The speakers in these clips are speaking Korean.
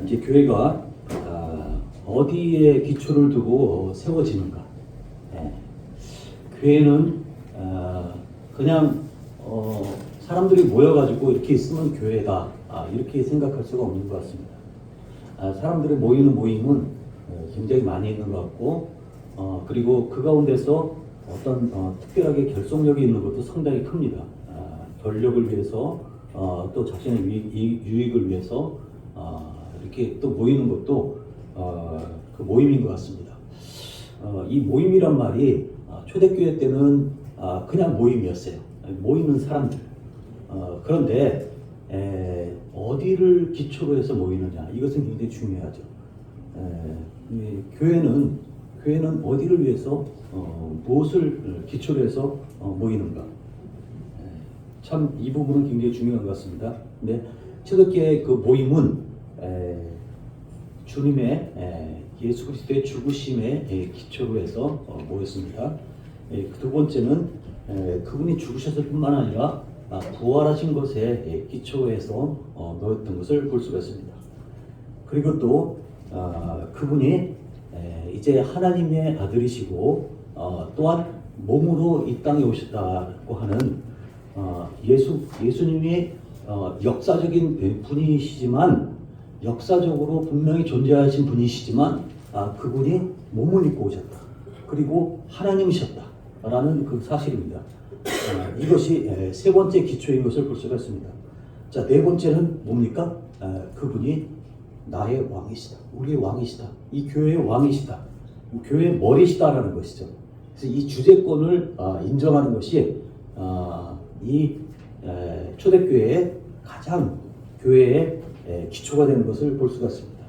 이제 교회가 어디에 기초를 두고 세워지는가? 예. 교회는 그냥 사람들이 모여가지고 이렇게 있으면 교회다, 이렇게 생각할 수가 없는 것 같습니다. 사람들이 모이는 모임은 굉장히 많이 있는 것 같고, 그리고 그 가운데서 어떤 특별하게 결속력이 있는 것도 상당히 큽니다. 권력을 위해서, 또 자신의 유익을 위해서 이렇게 또 모이는 것도 그 모임인 것 같습니다. 이 모임이란 말이 초대교회 때는 그냥 모임이었어요. 모이는 사람들. 그런데 어디를 기초로 해서 모이느냐, 이것은 굉장히 중요하죠. 교회는 어디를 위해서 무엇을 기초로 해서 모이는가. 참 이 부분은 굉장히 중요한 것 같습니다. 근데 초대교회의 그 모임은 주님의 예수 그리스도의 죽으심에 기초로 해서 모였습니다. 두 번째는 그분이 죽으셨을 뿐만 아니라 부활하신 것에 기초해서 모였던 것을 볼 수가 있습니다. 그리고 또 그분이 이제 하나님의 아들이시고 또한 몸으로 이 땅에 오셨다고 하는 예수님이 역사적인 분이시지만, 역사적으로 분명히 존재하신 분이시지만 그분이 몸을 입고 오셨다. 그리고 하나님이셨다라는 그 사실입니다. 이것이 세 번째 기초인 것을 볼 수가 있습니다. 자, 네 번째는 뭡니까? 그분이 나의 왕이시다. 우리의 왕이시다. 이 교회의 왕이시다. 교회의 머리시다라는 것이죠. 그래서 이 주재권을 인정하는 것이 이 초대교회의 가장 교회의 기초가 되는 것을 볼 수가 있습니다.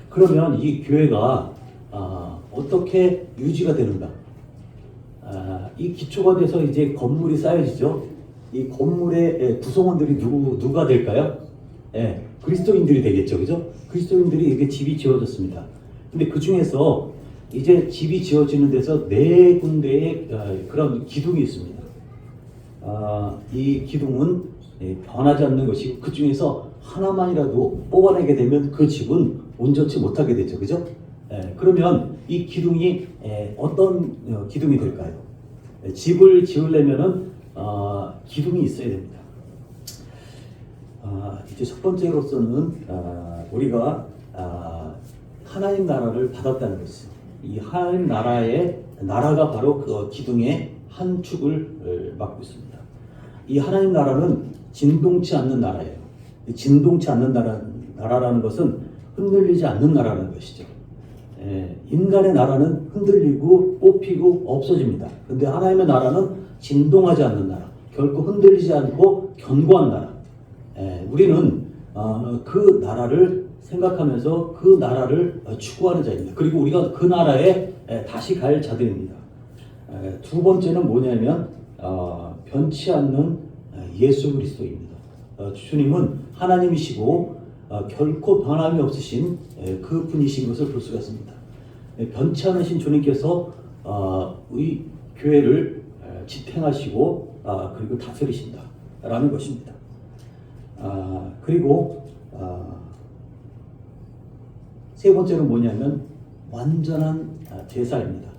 그러면 이 교회가 어떻게 유지가 되는가? 이 기초가 돼서 이제 건물이 쌓여지죠. 이 건물의 구성원들이 누가 될까요? 그리스도인들이 되겠죠, 그죠? 그리스도인들이 이게 집이 지어졌습니다. 근데 그 중에서 이제 집이 지어지는 데서 네 군데의 그런 기둥이 있습니다. 이 기둥은 변하지 않는 것이고, 그 중에서 하나만이라도 뽑아내게 되면 그 집은 온전치 못하게 되죠, 그죠? 그러면 이 기둥이 어떤 기둥이 될까요? 집을 지으려면은 기둥이 있어야 됩니다. 이제 첫 번째로서는 우리가 하나님 나라를 받았다는 것이죠. 이 하나님 나라가 바로 그 기둥의 한 축을 맡고 있습니다. 이 하나님 나라는 진동치 않는 나라예요. 진동치 않는 나라라는 것은 흔들리지 않는 나라라는 것이죠. 인간의 나라는 흔들리고 뽑히고 없어집니다. 그런데 하나님의 나라는 진동하지 않는 나라, 결코 흔들리지 않고 견고한 나라. 우리는 그 나라를 생각하면서 그 나라를 추구하는 자입니다. 그리고 우리가 그 나라에 다시 갈 자들입니다. 두 번째는 뭐냐면 변치 않는 예수 그리스도입니다. 주님은 하나님이시고 결코 변함이 없으신 그 분이신 것을 볼 수가 있습니다. 변치 않으신 주님께서 이 교회를 지탱하시고 그리고 다스리신다라는 것입니다. 그리고 세 번째는 뭐냐면 완전한 제사입니다.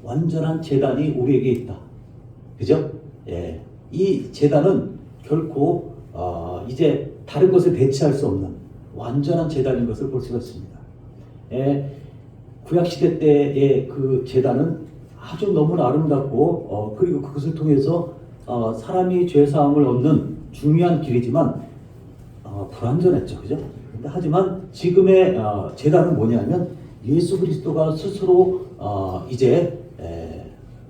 완전한 제단이 우리에게 있다. 그죠? 이 제단은 결코 이제 다른 것에 대체할 수 없는 완전한 제단인 것을 볼 수가 있습니다. 구약시대 때의 그 제단은 아주 너무나 아름답고 그리고 그것을 통해서 사람이 죄사함을 얻는 중요한 길이지만 불완전했죠. 그죠? 하지만 지금의 제단은 뭐냐면 예수 그리스도가 스스로 이제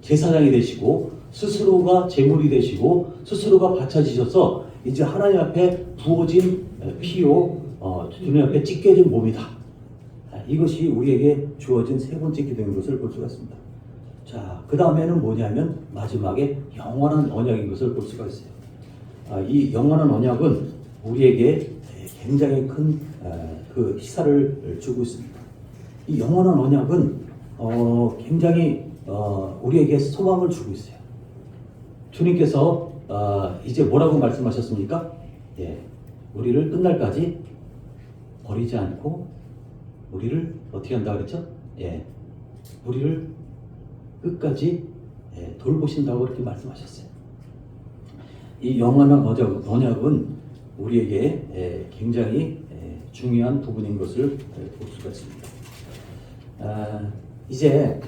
제사장이 되시고 스스로가 제물이 되시고 스스로가 바쳐지셔서 이제 하나님 앞에 부어진 피로 주님 앞에 찢겨진 몸이다. 이것이 우리에게 주어진 세 번째 기도인 것을 볼 수가 있습니다. 자, 그 다음에는 뭐냐면 마지막에 영원한 언약인 것을 볼 수가 있어요. 이 영원한 언약은 우리에게 굉장히 큰 그 시사를 주고 있습니다. 이 영원한 언약은 굉장히 우리에게 소망을 주고 있어요. 주님께서 이제 뭐라고 말씀하셨습니까? 우리를 끝날까지 버리지 않고 우리를 어떻게 한다 그랬죠? 예, 우리를 끝까지 돌보신다고 그렇게 말씀하셨어요. 이 영원한 언약은 우리에게 굉장히 중요한 부분인 것을 볼 수가 있습니다. 이제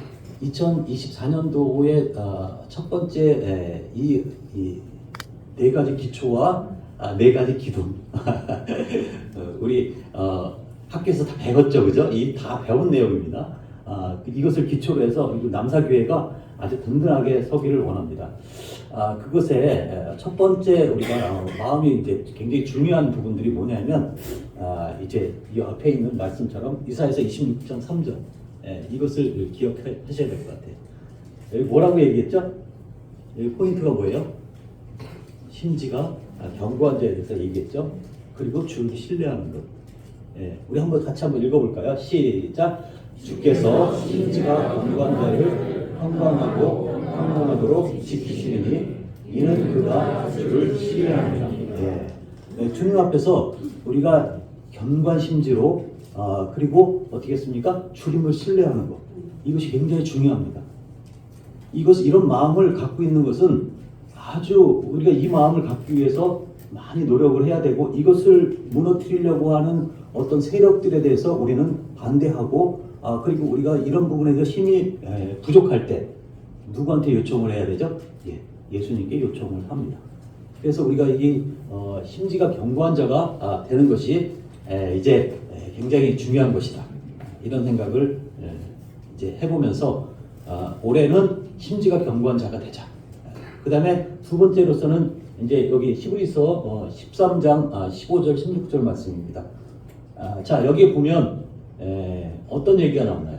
2024년도의 첫 번째 이 네 가지 기초와 네 가지 기둥 우리 학교에서 다 배웠죠, 그죠? 이 다 배운 내용입니다. 이것을 기초로 해서 남사교회가 아주 든든하게 서기를 원합니다. 그것의 첫 번째 우리가 마음이 이제 굉장히 중요한 부분들이 뭐냐면 이제 이 앞에 있는 말씀처럼 이사야서 26장 3절 이것을 기억하셔야 될 것 같아요. 여기 뭐라고 얘기했죠? 여기 포인트가 뭐예요? 심지가 견고한 자에 대해서 얘기했죠. 그리고 주를 신뢰하는 것. 우리 같이 한번 읽어볼까요? 시작. 주께서 심지가 견고한 자를 평강하고 평강하도록 지키시니 이는 그가 주를 신뢰합니다. 주님 앞에서 우리가 견고한 심지로 그리고 어떻게 했습니까? 주님을 신뢰하는 것. 이것이 굉장히 중요합니다. 이런 마음을 갖고 있는 것은 아주 우리가 이 마음을 갖기 위해서 많이 노력을 해야 되고 이것을 무너뜨리려고 하는 어떤 세력들에 대해서 우리는 반대하고 그리고 우리가 이런 부분에 대해서 힘이 부족할 때 누구한테 요청을 해야 되죠? 예수님께 요청을 합니다. 그래서 우리가 이 심지가 견고한 자가 되는 것이 이제 굉장히 중요한 것이다. 이런 생각을 이제 해보면서 올해는 심지가 견고한 자가 되자. 그 다음에 두 번째로서는 이제 여기 히브리서 13장 15절 16절 말씀입니다. 자, 여기 보면 어떤 얘기가 나오나요?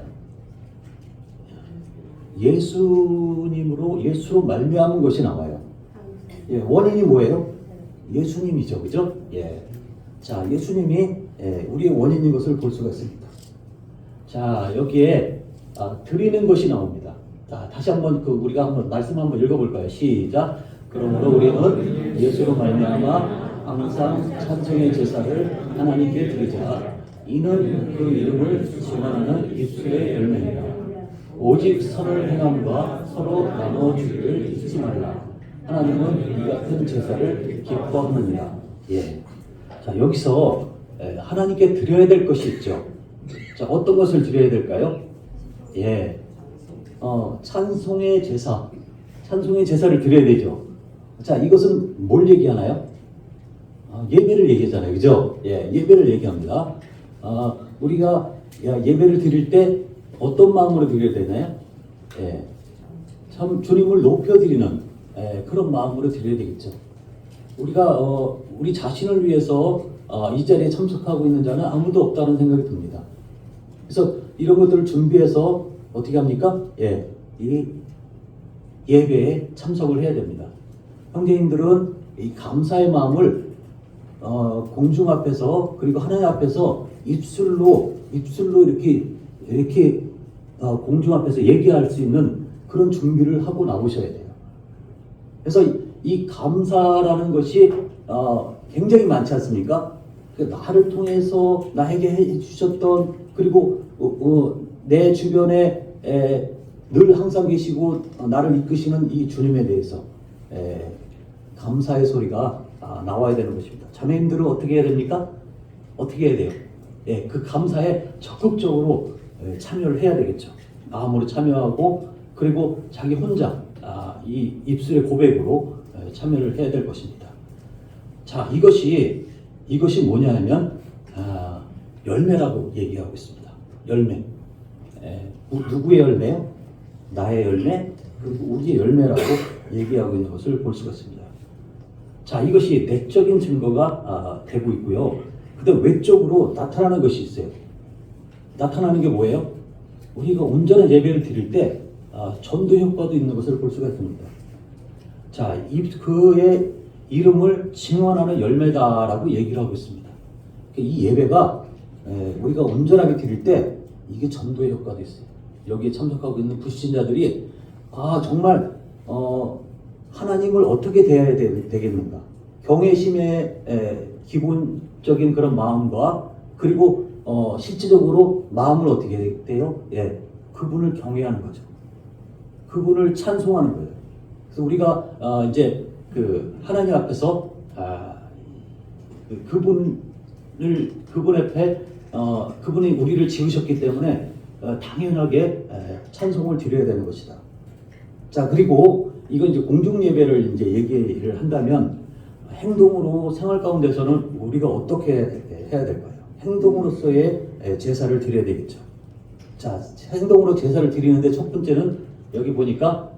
예수로 말미암은 것이 나와요. 원인이 뭐예요? 예수님이죠, 그죠? 자, 예수님이 우리의 원인인 것을 볼 수가 있습니다. 자, 여기에 드리는 것이 나옵니다. 자, 다시 한번 우리가 한번 말씀 한번 읽어볼까요? 시작. 그러므로 우리는 예수로 말미암아 항상 찬송의 제사를 하나님께 드리자. 이는 그 이름을 증언하는 입술의 열매니라. 오직 선을 행함과 서로 나눠주기를 잊지 말라. 하나님은 이 같은 제사를 기뻐하느니라. 자, 여기서 하나님께 드려야 될 것이 있죠. 자, 어떤 것을 드려야 될까요? 찬송의 제사. 찬송의 제사를 드려야 되죠. 자, 이것은 뭘 얘기하나요? 예배를 얘기하잖아요. 그죠? 예배를 얘기합니다. 우리가 예배를 드릴 때 어떤 마음으로 드려야 되나요? 참 주님을 높여드리는 그런 마음으로 드려야 되겠죠. 우리가 우리 자신을 위해서 이 자리에 참석하고 있는 자는 아무도 없다는 생각이 듭니다. 그래서 이런 것들을 준비해서 어떻게 합니까? 이 예배에 참석을 해야 됩니다. 형제님들은 이 감사의 마음을 공중 앞에서 그리고 하나님 앞에서 입술로 이렇게 공중 앞에서 얘기할 수 있는 그런 준비를 하고 나오셔야 돼요. 그래서 이 감사라는 것이 굉장히 많지 않습니까? 나를 통해서 나에게 해주셨던 그리고 내 주변에 늘 항상 계시고 나를 이끄시는 이 주님에 대해서 감사의 소리가 나와야 되는 것입니다. 자매님들은 어떻게 해야 됩니까? 어떻게 해야 돼요? 그 감사에 적극적으로 참여를 해야 되겠죠. 마음으로 참여하고 그리고 자기 혼자 이 입술의 고백으로 참여를 해야 될 것입니다. 자, 이것이 뭐냐면 열매라고 얘기하고 있습니다. 열매. 누구의 열매요? 나의 열매, 그리고 우리의 열매라고 얘기하고 있는 것을 볼 수가 있습니다. 자, 이것이 내적인 증거가 되고 있고요. 그다음 외적으로 나타나는 것이 있어요. 나타나는 게 뭐예요? 우리가 온전한 예배를 드릴 때 전도 효과도 있는 것을 볼 수가 있습니다. 자, 그의 이름을 증언하는 열매다라고 얘기를 하고 있습니다. 이 예배가 우리가 온전하게 드릴 때 이게 전도의 효과도 있어요. 여기에 참석하고 있는 불신자들이 정말 하나님을 어떻게 대해야 되겠는가? 경외심의 기본적인 그런 마음과 그리고 실질적으로 마음을 어떻게 돼요? 예, 그분을 경외하는 거죠. 그분을 찬송하는 거예요. 그래서 우리가 이제 그 하나님 앞에서 그분 앞에 그분이 우리를 지으셨기 때문에 당연하게 찬송을 드려야 되는 것이다. 자, 그리고 이건 이제 공중 예배를 이제 얘기를 한다면 행동으로 생활 가운데서는 우리가 어떻게 해야 될까요? 행동으로서의 제사를 드려야 되겠죠. 자, 행동으로 제사를 드리는데 첫 번째는 여기 보니까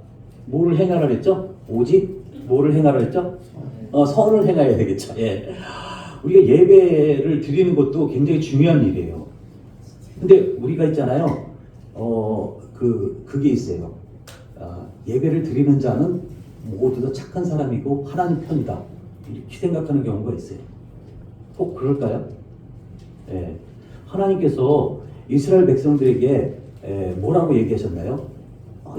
뭐를 행하라 그랬죠? 오직 뭐를 행하라 그랬죠? 선을 행해야 되겠죠. 예. 우리가 예배를 드리는 것도 굉장히 중요한 일이에요. 근데 우리가 있잖아요. 그게 있어요. 예배를 드리는 자는 모두 다 착한 사람이고 하나님 편이다. 이렇게 생각하는 경우가 있어요. 꼭 그럴까요? 예. 하나님께서 이스라엘 백성들에게 뭐라고 얘기하셨나요?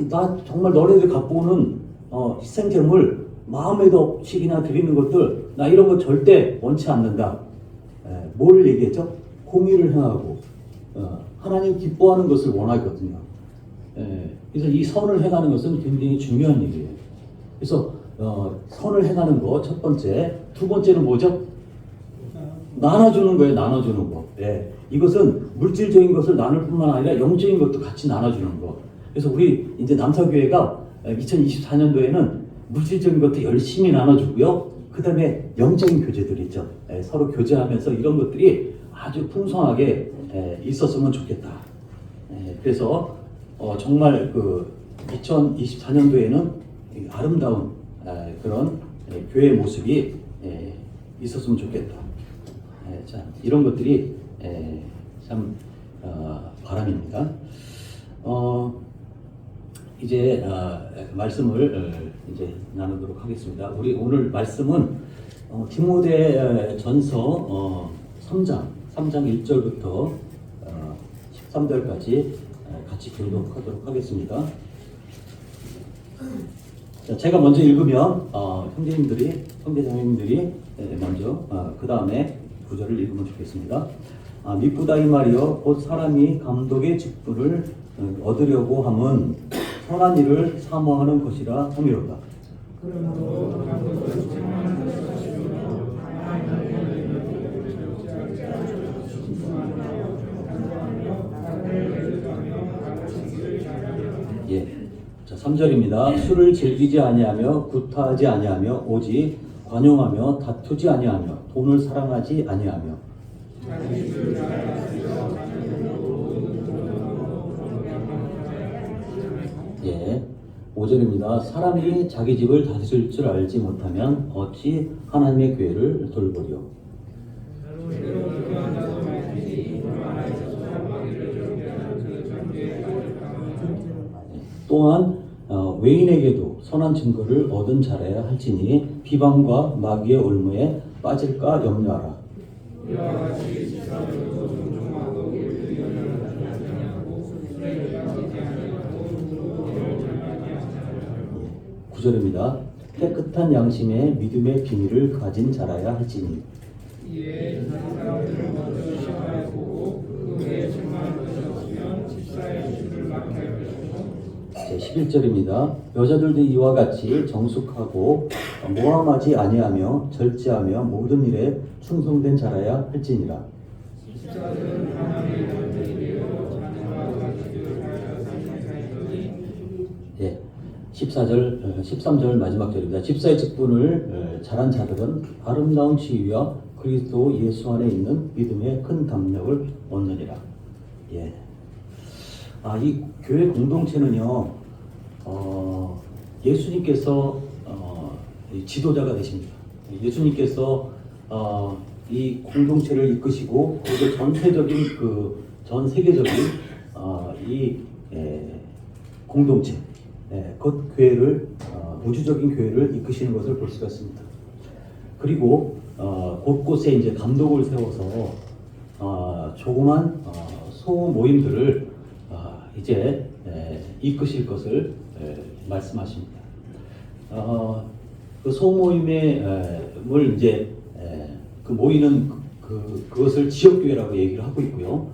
나 정말 너네들 갖고 오는 희생제물 마음에도 없이나 드리는 것들 나 이런 거 절대 원치 않는다. 뭘 얘기했죠? 공의를 행하고 하나님 기뻐하는 것을 원하거든요. 그래서 이 선을 행하는 것은 굉장히 중요한 일이에요. 그래서 선을 행하는 거 첫 번째, 두 번째는 뭐죠? 나눠주는 거예요. 나눠주는 거. 예. 이것은 물질적인 것을 나눌 뿐만 아니라 영적인 것도 같이 나눠주는 거. 그래서 우리 이제 남사교회가 2024년도에는 물질적인 것도 열심히 나눠주고요. 그 다음에 영적인 교제들 있죠. 서로 교제하면서 이런 것들이 아주 풍성하게 있었으면 좋겠다. 그래서 정말 그 2024년도에는 아름다운 그런 교회 모습이 있었으면 좋겠다. 자, 이런 것들이 참 바람입니다. 이제 말씀을 이제 나누도록 하겠습니다. 우리 오늘 말씀은 디모데 전서 3장 1절부터 13절까지 같이 교독하도록 하겠습니다. 자, 제가 먼저 읽으면 형제자매님들이 먼저 그 다음에 구절을 읽으면 좋겠습니다. 미쁘다 이 말이여 곧 사람이 감독의 직분을 얻으려고 함은 선한 일을 사모하는 것이라 함이로다. 예. 자, 3절입니다. 술을 즐기지 아니하며 구타하지 아니하며 오직 관용하며 다투지 아니하며 돈을 사랑하지 아니하며 예, 5절입니다. 사람이 자기 집을 다스릴 줄 알지 못하면 어찌 하나님의 교회를 돌보리요. 또한 외인에게도 선한 증거를 얻은 자라야 할지니 비방과 마귀의 올무에 빠질까 염려하라. 9절입니다. 깨끗한 양심의 믿음의 비밀을 가진 자라야 할지니. 제 11절입니다. 여자들도 이와 같이 정숙하고 모함하지 아니하며 절제하며 모든 일에 충성된 자라야 할지니라. 예, 13절 마지막 절입니다. 집사의 직분을 잘한 자들은 아름다운 지위와 그리스도 예수 안에 있는 믿음의 큰 담력을 얻느니라. 예. 이 교회 공동체는요, 예수님께서 지도자가 되십니다. 예수님께서 이 공동체를 이끄시고 그리고 전 세계적인 이 공동체, 곧 교회를 우주적인 교회를 이끄시는 것을 볼 수가 있습니다. 그리고 곳곳에 이제 감독을 세워서 조그만 소 모임들을 이제 이끄실 것을 말씀하십니다. 그 소모임을 이제 그 모이는 그것을 지역교회라고 얘기를 하고 있고요.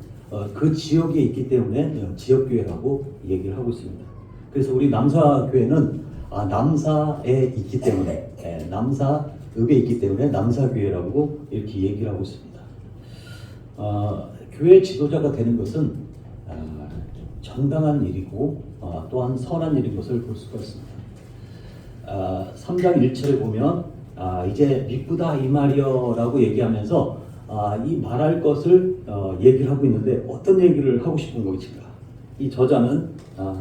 그 지역에 있기 때문에 지역교회라고 얘기를 하고 있습니다. 그래서 우리 남사교회는 남사에 있기 때문에 남사읍에 있기 때문에 남사교회라고 이렇게 얘기를 하고 있습니다. 교회 지도자가 되는 것은 정당한 일이고 또한 선한 일인 것을 볼 수가 있습니다. 3장 1절에 보면 이제 미쁘다 이 말이여라고 얘기하면서 이 말할 것을 얘기를 하고 있는데 어떤 얘기를 하고 싶은 것인가? 이 저자는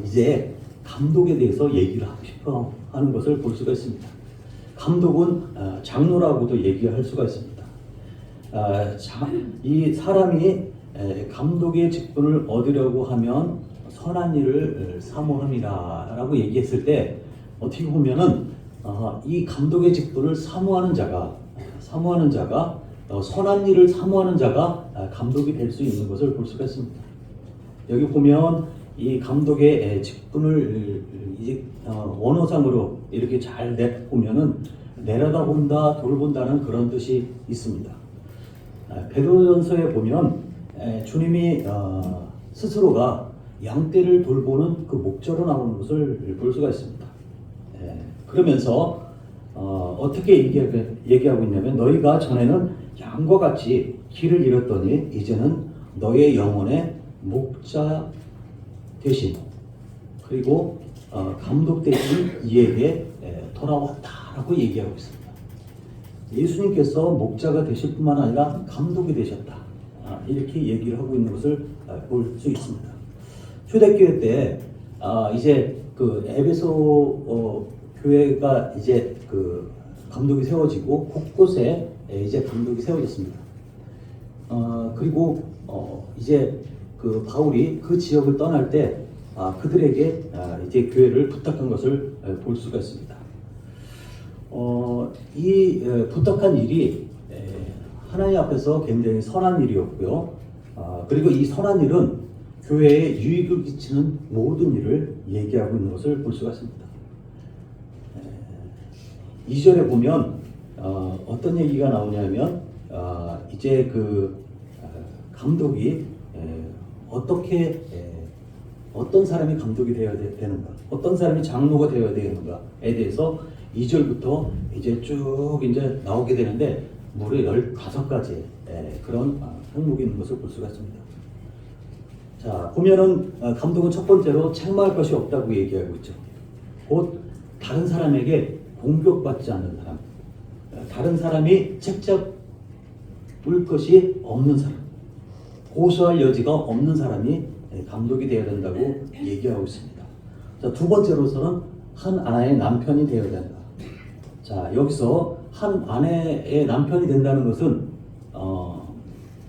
이제 감독에 대해서 얘기를 하고 싶어 하는 것을 볼 수가 있습니다. 감독은 장로라고도 얘기할 수가 있습니다. 이 사람이 감독의 직분을 얻으려고 하면 선한 일을 사모함이라 라고 얘기했을 때 어떻게 보면은 이 감독의 직분을 사모하는 자가 선한 일을 사모하는 자가 감독이 될 수 있는 것을 볼 수가 있습니다. 여기 보면 이 감독의 직분을 이제 원어상으로 이렇게 잘 보면은 내려다본다, 돌본다는 그런 뜻이 있습니다. 베드로전서에 보면 주님이 스스로가 양떼를 돌보는 그 목자로 나오는 것을 볼 수가 있습니다. 그러면서 어떻게 얘기하고 있냐면 너희가 전에는 양과 같이 길을 잃었더니 이제는 너의 영혼의 목자 대신 그리고 감독 대신 이에게 돌아왔다라고 얘기하고 있습니다. 예수님께서 목자가 되실 뿐만 아니라 감독이 되셨다. 이렇게 얘기를 하고 있는 것을 볼 수 있습니다. 초대교회 때 이제 그 에베소 교회가 이제 그 감독이 세워지고 곳곳에 이제 감독이 세워졌습니다. 그리고 이제 그 바울이 그 지역을 떠날 때 그들에게 이제 교회를 부탁한 것을 볼 수가 있습니다. 이 부탁한 일이 하나님 앞에서 굉장히 선한 일이었고요. 그리고 이 선한 일은 교회에 유익을 끼치는 모든 일을 얘기하고 있는 것을 볼 수가 있습니다. 2절에 보면 어떤 얘기가 나오냐면 이제 그 감독이 어떻게 어떤 사람이 감독이 되어야 되는가, 어떤 사람이 장로가 되어야 되는가에 대해서 2절부터 이제 쭉 이제 나오게 되는데 무려 15가지 그런 항목이 있는 것을 볼 수가 있습니다. 자, 보면은 감독은 첫 번째로 책망할 것이 없다고 얘기하고 있죠. 곧 다른 사람에게 공격받지 않는 사람, 다른 사람이 책잡을 것이 없는 사람, 고소할 여지가 없는 사람이 감독이 되어야 된다고 얘기하고 있습니다. 자, 두 번째로서는 한 아내의 남편이 되어야 된다. 자, 여기서 한 아내의 남편이 된다는 것은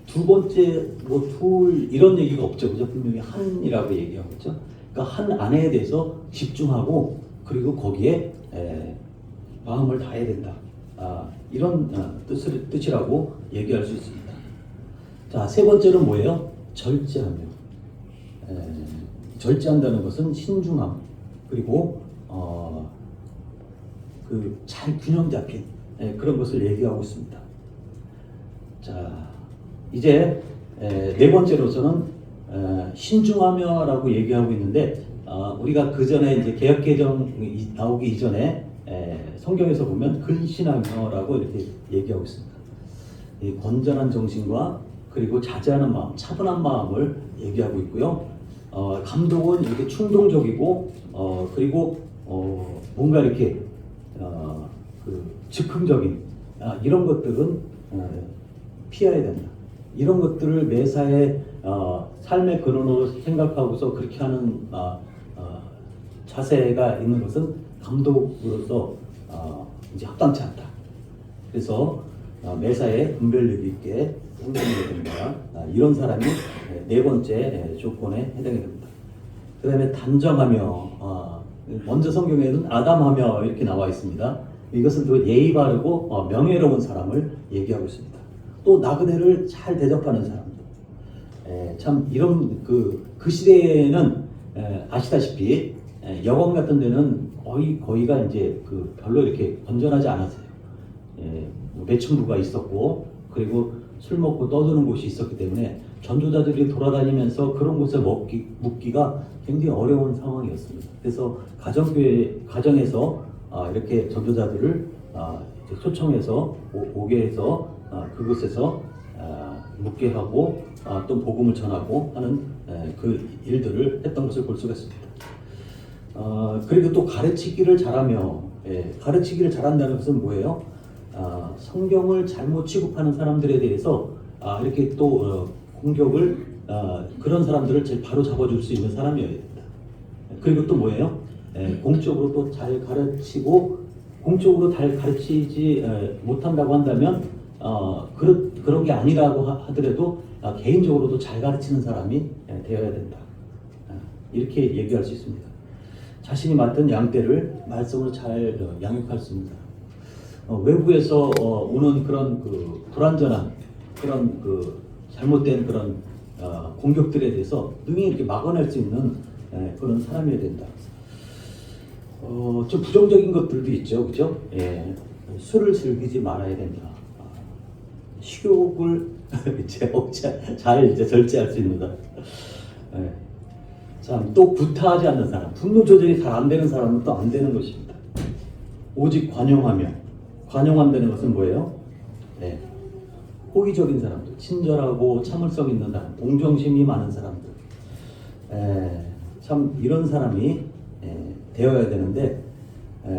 두 번째 뭐 둘 이런 얘기가 없죠. 그죠? 분명히 한이라고 얘기하고 있죠. 그러니까 한 아내에 대해서 집중하고 그리고 거기에 마음을 다해야 된다. 이런 뜻이라고 얘기할 수 있습니다. 자, 세 번째는 뭐예요? 절제하며. 절제한다는 것은 신중함 그리고 그 잘 균형 잡힌 그런 것을 얘기하고 있습니다. 자, 이제 네 번째로서는 신중하며라고 얘기하고 있는데 우리가 그 전에 이제 개역 개정이 나오기 이전에 성경에서 보면 근신하며라고 이렇게 얘기하고 있습니다. 이 건전한 정신과 그리고 자제하는 마음, 차분한 마음을 얘기하고 있고요. 감독은 이렇게 충동적이고 그리고 뭔가 이렇게 그 즉흥적인 이런 것들은 피해야 된다. 이런 것들을 매사에 삶의 근원으로 생각하고서 그렇게 하는 자세가 있는 것은 감독으로서 이제 합당치 않다. 그래서 매사에 분별력 있게 행동해야 된다. 이런 사람이 네 번째 조건에 해당이 됩니다. 그 다음에 단정하며 먼저 성경에는 아담하며 이렇게 나와 있습니다. 이것은 또 예의 바르고 명예로운 사람을 얘기하고 있습니다. 또 나그네를 잘 대접하는 사람들. 참 이런 그 시대에는 아시다시피 여관 같은 데는 거의가 이제 그 별로 이렇게 건전하지 않았어요. 뭐 매춘부가 있었고 그리고 술 먹고 떠드는 곳이 있었기 때문에 전도자들이 돌아다니면서 그런 곳에 묵기가 굉장히 어려운 상황이었습니다. 그래서 가정에서 이렇게 전도자들을 이제 초청해서 오게 해서 그곳에서 묵게 하고 또 복음을 전하고 하는 그 일들을 했던 것을 볼 수가 있습니다. 그리고 또 가르치기를 잘하며, 가르치기를 잘한다는 것은 뭐예요? 성경을 잘못 취급하는 사람들에 대해서 이렇게 또 공격을, 그런 사람들을 제일 바로 잡아줄 수 있는 사람이어야 됩니다. 그리고 또 뭐예요? 공적으로 또 잘 가르치고, 공적으로 잘 가르치지 못한다고 한다면 그런 게 아니라고 하더라도 개인적으로도 잘 가르치는 사람이 되어야 된다. 이렇게 얘기할 수 있습니다. 자신이 맡은 양떼를 말씀으로 잘 양육할 수 있는 사람. 외부에서 오는 그런 그 불완전한 그런 그 잘못된 그런 공격들에 대해서 능히 이렇게 막아낼 수 있는 그런 사람이어야 된다. 좀 부정적인 것들도 있죠, 그죠? 술을 즐기지 말아야 된다. 식욕을 이제 잘 이제 절제할 수 있는다. 참, 또 구타하지 않는 사람, 분노 조절이 잘 안 되는 사람은 또 안 되는 것입니다. 오직 관용한다는 것은 뭐예요? 호의적인 사람들, 친절하고 참을성 있는 사람, 동정심이 많은 사람들. 참 이런 사람이 되어야 되는데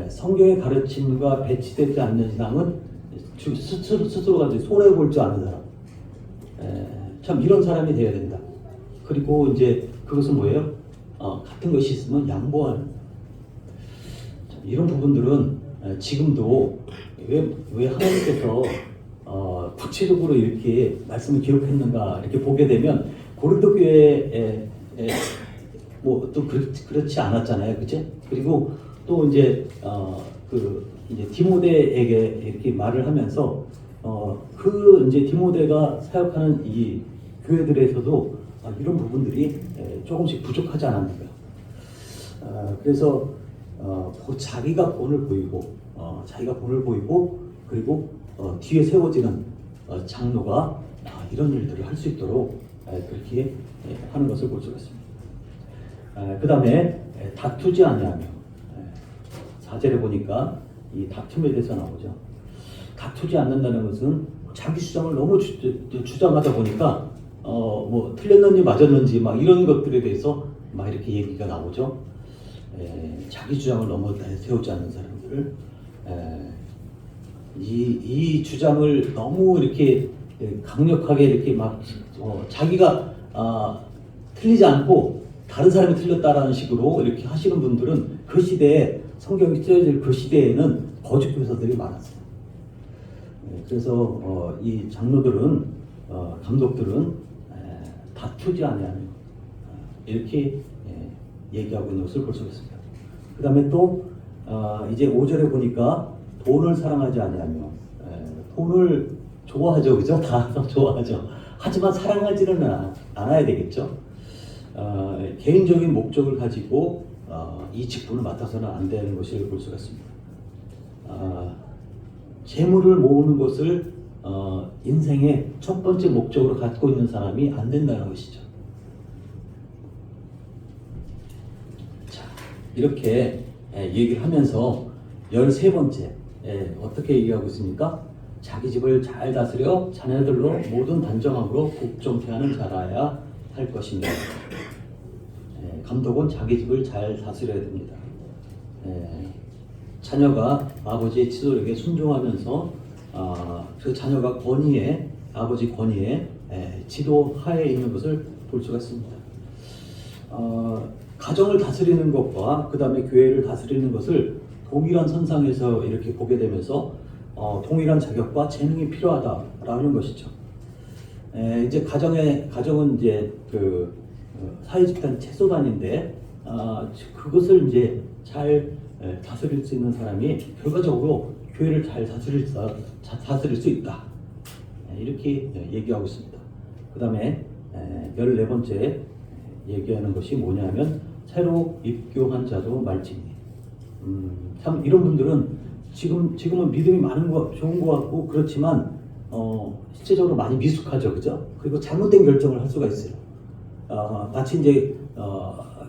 성경의 가르침과 배치되지 않는 이상은 스스로가 손해 볼 줄 아는 사람. 참 이런 사람이 되어야 된다. 그리고 이제 그것은 뭐예요? 같은 것이 있으면 양보하는. 이런 부분들은 지금도 왜 하나님께서 구체적으로 이렇게 말씀을 기록했는가 이렇게 보게 되면 고린도 교회에 뭐 또 그렇지 않았잖아요, 그죠? 그리고 또 이제 이제 디모데에게 이렇게 말을 하면서 그 이제 디모데가 사역하는 이 교회들에서도 이런 부분들이 조금씩 부족하지 않았는가. 그래서 자기가 본을 보이고 그리고 뒤에 세워지는 장로가 이런 일들을 할 수 있도록 그렇게 하는 것을 볼 수가 있습니다. 그 다음에 다투지 아니하며, 4절에 보니까 이 다툼에 대해서 나오죠. 다투지 않는다는 것은 자기 주장을 너무 주장하다 보니까 뭐 틀렸는지 맞았는지 막 이런 것들에 대해서 막 이렇게 얘기가 나오죠. 자기 주장을 너무 세우지 않는 사람들, 이 주장을 너무 이렇게 강력하게 이렇게 막 자기가 틀리지 않고 다른 사람이 틀렸다라는 식으로 이렇게 하시는 분들은 그 시대에 성경이 쓰여질 그 시대에는 거짓 교사들이 많았어요. 그래서 이 장로들은 감독들은 다투지 아니하며 이렇게 얘기하고 있는 것을 볼 수 있습니다. 그 다음에 또 이제 5절에 보니까 돈을 사랑하지 아니하며, 돈을 좋아하죠, 그죠? 다 좋아하죠. 하지만 사랑하지는 않아야 되겠죠. 개인적인 목적을 가지고 이 직분을 맡아서는 안 되는 것을 볼 수가 있습니다. 재물을 모으는 것을 인생의 첫 번째 목적으로 갖고 있는 사람이 안 된다는 것이죠. 자, 이렇게 얘기를 하면서 13번째 어떻게 얘기하고 있습니까? 자기 집을 잘 다스려 자녀들로 모든 단정함으로 복종케 하는 자라야 할 것이며, 감독은 자기 집을 잘 다스려야 됩니다. 자녀가 아버지의 치솔에게 순종하면서 그 자녀가 아버지 권위에 지도하에 있는 것을 볼 수가 있습니다. 가정을 다스리는 것과 그 다음에 교회를 다스리는 것을 동일한 선상에서 이렇게 보게 되면서 동일한 자격과 재능이 필요하다라는 것이죠. 이제 가정은 이제 그 사회집단 채소단인데 그것을 이제 잘 다스릴 수 있는 사람이 결과적으로 교회를 잘 다스릴 수 있다. 이렇게 얘기하고 있습니다. 그 다음에 14번째 얘기하는 것이 뭐냐면 새로 입교한 자도 말지니. 참 이런 분들은 지금은 믿음이 많은 거 좋은 것 같고 그렇지만 실제적으로 많이 미숙하죠, 그죠? 그리고 잘못된 결정을 할 수가 있어요. 마치 이제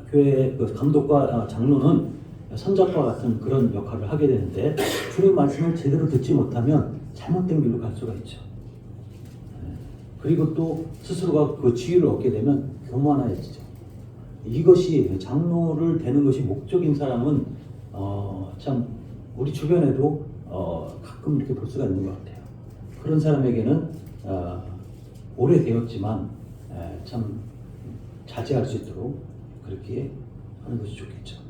교회 그 감독과 장로는 선작과 같은 그런 역할을 하게 되는데 주님 말씀을 제대로 듣지 못하면 잘못된 길로 갈 수가 있죠. 그리고 또 스스로가 그 지위를 얻게 되면 교만해지죠. 이것이 장로를 되는 것이 목적인 사람은 참 우리 주변에도 가끔 이렇게 볼 수가 있는 것 같아요. 그런 사람에게는 오래되었지만 참 자제할 수 있도록 그렇게 하는 것이 좋겠죠.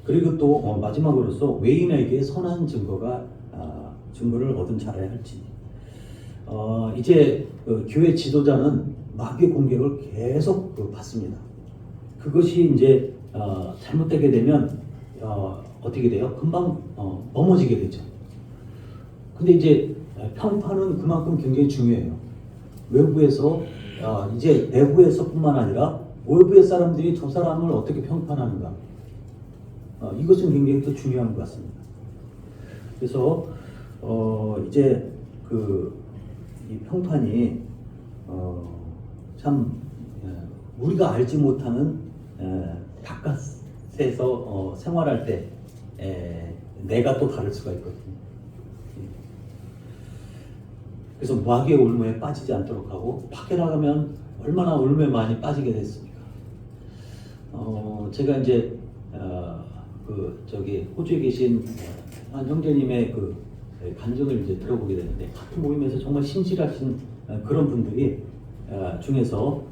그리고 또 마지막으로서 외인에게 선한 증거를 얻은 자라야 할지니. 이제 교회 지도자는 마귀의 공격을 계속 받습니다. 그것이 이제 잘못되게 되면 어떻게 돼요? 금방 넘어지게 되죠. 근데 이제 평판은 그만큼 굉장히 중요해요. 외부에서 이제 내부에서뿐만 아니라 외부의 사람들이 저 사람을 어떻게 평판하는가, 이것은 굉장히 또 중요한 것 같습니다. 그래서 이제 이 평판이 참 우리가 알지 못하는 바깥에서 생활할 때 내가 또 다를 수가 있거든요. 그래서 마귀의 올무에 빠지지 않도록 하고 밖에 나가면 얼마나 올무에 많이 빠지게 됐습니까? 제가 이제 호주에 계신 한 형제님의 그 간증을 이제 들어보게 되는데, 같은 모임에서 정말 신실하신 그런 분들이 중에서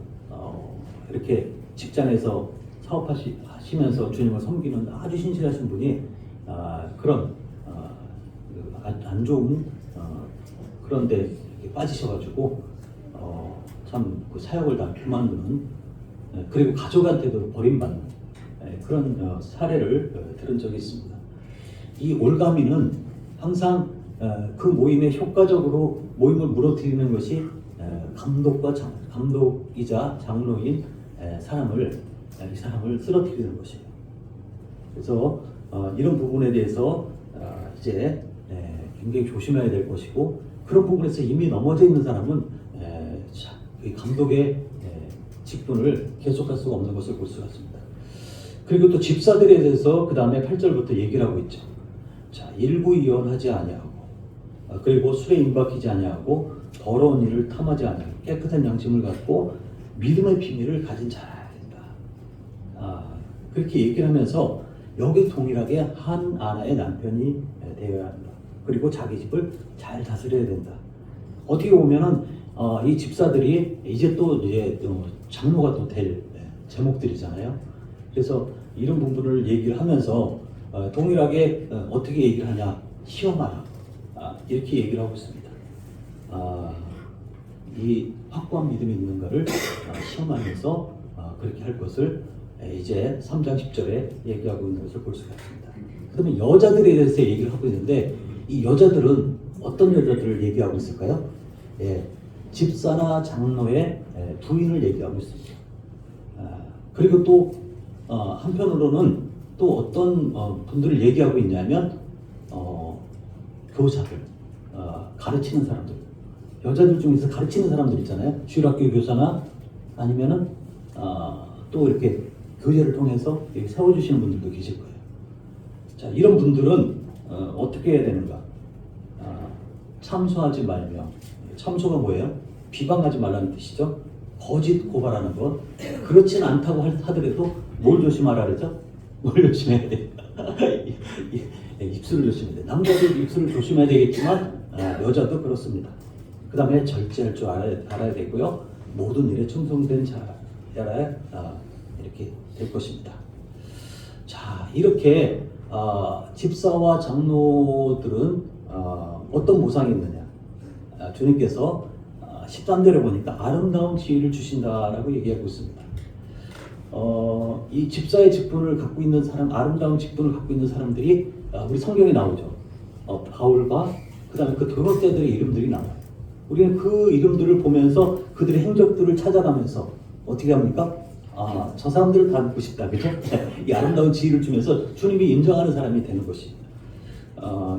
이렇게 직장에서 사업하시면서 주님을 섬기는 아주 신실하신 분이 그런 안 좋은 그런 데 빠지셔가지고 참 그 사역을 다 그만두는, 그리고 가족한테도 버림받는 그런 사례를 들은 적이 있습니다. 이 올가미는 항상 그 모임에 효과적으로 모임을 무너뜨리는 것이 감독이자 장로인 이 사람을 쓰러뜨리는 것이에요. 그래서 이런 부분에 대해서 이제 굉장히 조심해야 될 것이고, 그런 부분에서 이미 넘어져 있는 사람은 이 감독의 직분을 계속할 수가 없는 것을 볼 수가 있습니다. 그리고 또 집사들에 대해서 그 다음에 8절부터 얘기를 하고 있죠. 자, 일부이언하지 아니하고, 그리고 술에 임박히지 아니하고, 더러운 일을 탐하지 아니하고, 깨끗한 양심을 갖고 믿음의 비밀을 가진 자라야 된다. 그렇게 얘기를 하면서 여기 동일하게 한 아내의 남편이 되어야 한다. 그리고 자기 집을 잘 다스려야 된다. 어떻게 보면은 이 집사들이 이제 또 장로가 또 될 제목들이잖아요. 그래서 이런 부분을 얘기를 하면서 동일하게 어떻게 얘기를 하냐, 시험하라, 이렇게 얘기를 하고 있습니다. 이 확고한 믿음이 있는가를 시험하면서 그렇게 할 것을 이제 3장 10절에 얘기하고 있는 것을 볼 수가 있습니다. 그러면 여자들에 대해서 얘기를 하고 있는데, 이 여자들은 어떤 여자들을 얘기하고 있을까요? 집사나 장로의 부인을 얘기하고 있습니다. 그리고 또 한편으로는 또 어떤 분들을 얘기하고 있냐면 교사들, 가르치는 사람들, 여자들 중에서 가르치는 사람들 있잖아요. 주일학교 교사나 아니면은 또 이렇게 교제를 통해서 이렇게 세워주시는 분들도 계실 거예요. 자, 이런 분들은 어떻게 해야 되는가? 참소하지 말며, 참소가 뭐예요? 비방하지 말라는 뜻이죠. 거짓 고발하는 것. 그렇진 않다고 하더라도 뭘 조심하라 그러죠? 뭘 조심해야 돼? 입술을 조심해야 돼. 남자도 입술을 조심해야 되겠지만 여자도 그렇습니다. 그 다음에 절제할 줄 알아야 되고요. 모든 일에 충성된 자라야 이렇게 될 것입니다. 자, 이렇게 집사와 장로들은 어떤 보상이 있느냐? 주님께서 13절에 보니까 아름다운 지위를 주신다라고 얘기하고 있습니다. 이 집사의 직분을 갖고 있는 사람, 아름다운 직분을 갖고 있는 사람들이 우리 성경에 나오죠. 바울과 그 다음에 그 도력자들의 이름들이 나와요. 우리는 그 이름들을 보면서 그들의 행적들을 찾아가면서 어떻게 합니까? 저 사람들을 닮고 싶다, 그죠? 이 아름다운 지위를 주면서 주님이 인정하는 사람이 되는 것입니다.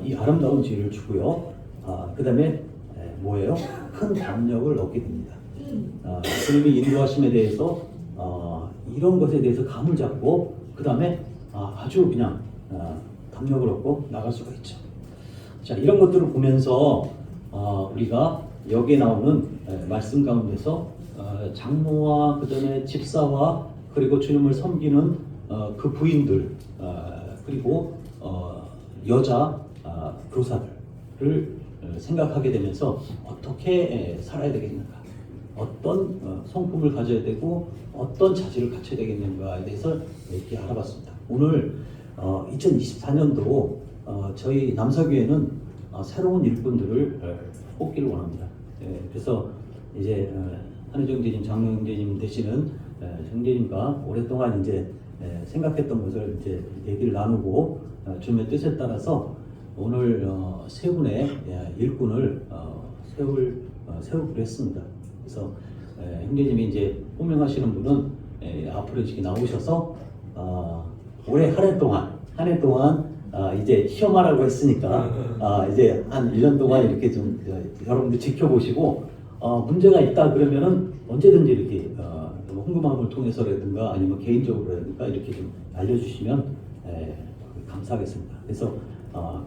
이 아름다운 지위를 주고요. 그 다음에 뭐예요? 큰 담력을 얻게 됩니다. 주님이 인도하심에 대해서 이런 것에 대해서 감을 잡고 그 다음에 아주 그냥 담력을 얻고 나갈 수가 있죠. 자, 이런 것들을 보면서 우리가 여기에 나오는 말씀 가운데서 장모와 그 다음에 집사와 그리고 주님을 섬기는 그 부인들 그리고 여자 교사들을 생각하게 되면서 어떻게 살아야 되겠는가, 어떤 성품을 가져야 되고 어떤 자질을 갖춰야 되겠는가에 대해서 이렇게 알아봤습니다. 오늘 2024년도 저희 남사교회는 새로운 일꾼들을 뽑기를 원합니다. 그래서 이제 한혜정 형제님, 장로 형제님 되시는 형제님과 오랫동안 이제 생각했던 것을 이제 얘기를 나누고 주님의 뜻에 따라서 오늘 세 분의 일꾼을 세우기로 했습니다. 그래서 형제님이 이제 호명하시는 분은 앞으로 이렇게 나오셔서 올해 한 해 동안 이제 시험하라고 했으니까 이제 한 1년 동안 이렇게 좀 여러분들 지켜보시고 문제가 있다 그러면은 언제든지 이렇게 홍금함을 통해서라든가 아니면 개인적으로라든가 이렇게 좀 알려주시면 감사하겠습니다. 그래서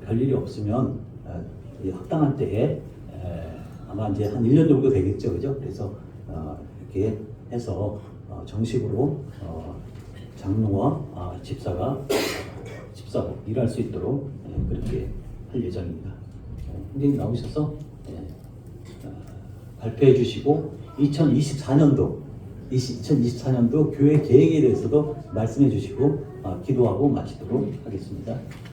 별일이 없으면 이 합당한 때에 아마 이제 한 1년 정도 되겠죠, 그죠? 그래서 이렇게 해서 정식으로 장로와 집사로 일할 수 있도록 그렇게 할 예정입니다. 선생님 나오셔서 발표해 주시고 2024년도 교회 계획에 대해서도 말씀해 주시고 기도하고 마치도록 하겠습니다.